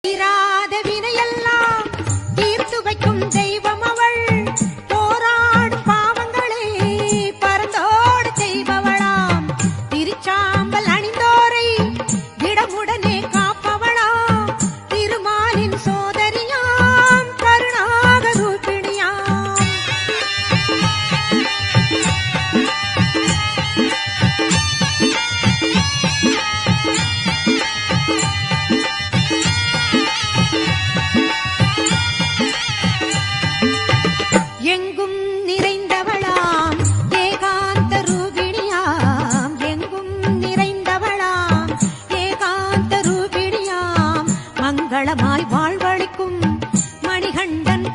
தீராத வினையெல்லாம் தீர்த்து வைக்கும் தெய்வம் அவள். போராடும் பாவங்களை பரந்தோடு செய்பவளாம். திருச்சாம்பல் அணிந்தோரை திடமுடனே காப்பவளாம். திருமாலின் சோதரியாம் கருணாக ரூபிணியாம். எங்கும் நிறைந்தவளாம் ஏகாந்த ரூபிணியாம். எங்கும் நிறைந்தவளாம் ஏகாந்த ரூபிணியாம். மங்களமாய் வாழ்வழிக்கும் மணிகண்டன்